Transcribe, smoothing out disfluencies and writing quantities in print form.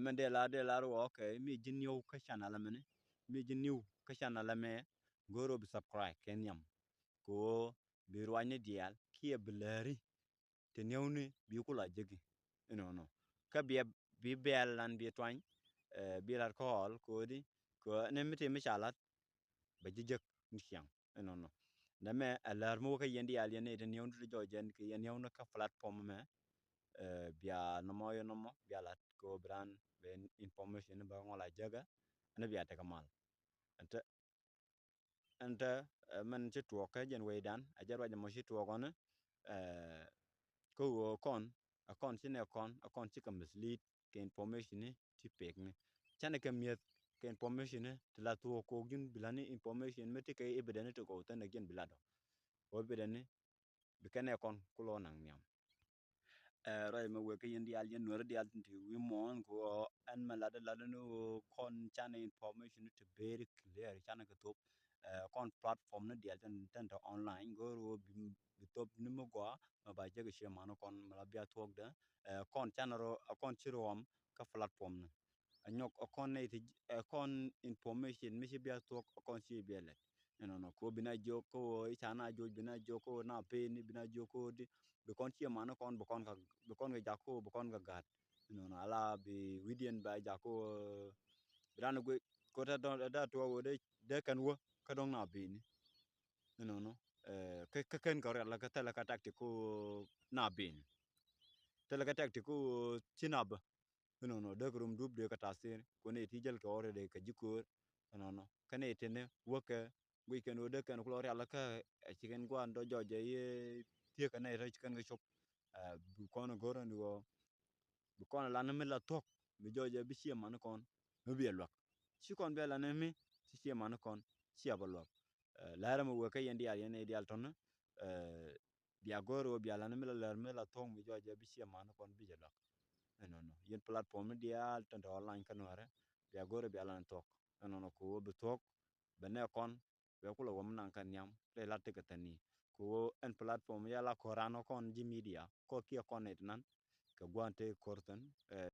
men de la ro okay mi jinyo ka channel mene mi jinyo ka channel me goro bi subscribe ken yam ko bi rwanye dial ki bleri te newni bi kula jegi no ka bi belan bi twan bi lar ko di ko ne mite mi chalat ba jijek nchang no na me alar mo ka yendi al yene te newni de jojen ki yen yewna ka platform me bia no mo bia lat ko bran ben information ba ngola jaga ana bia te kamal anta man ci tuwo ka jen we dan a jarwa mo ci tuwo gona ko kon ci ne kon ci ka mislead ke information ni ci pek ni chane ka miet ke information ni la tuwo ko jun bilani information meti ke ibeden to ko tan gen bilado o bedani bi kane kon kulo nang nyam ray ma we ke yendi al yen nor di al tinti wi mon ko an ma lada no kon chane information to very clear chane ka top kon platform ne dial tan online go ro bi top ni mo gwa ma ba je ke ma no kon ma bia tok da kon chanero kon chirom ka platform ne anyok kon ne kon information mi bia tok kon si biele no ko bina joko chana jo bina joko na pe ni bina joko di be kon chi ma no kon be kon ga jako be kon ga gat no ala bi widien ba jako ran go ko ta da to wo de kan wo ka dong na bi ni no ka ken ko la ka ta la ka tak ko na bi ni ta la ka tak ko chinab no de grum dub de ka tasir ko ne ti jel ko ore de ka jiko no kane tene wo ka we ken o de kan ko la ka chicken go ando joje ye tie ka ne re chicken ga shop bu kon goro ni wo bu kon la na mi la tok bi joje bi chi man kon no bi elwa chi kon be la na mi chi man kon chi abalwa la ra mo we ka yendi al yene di al ton bia goro bia la na mi la tok bi joje bi chi man kon bi jelwa no yen platform dia al ton online kan ware bia goro bia la tok no ko bi tok be ne kon be ko lo won nan kan yam le la te ka tani ko en platform ya la korano kon ji media ko ki ko net nan ka guante korten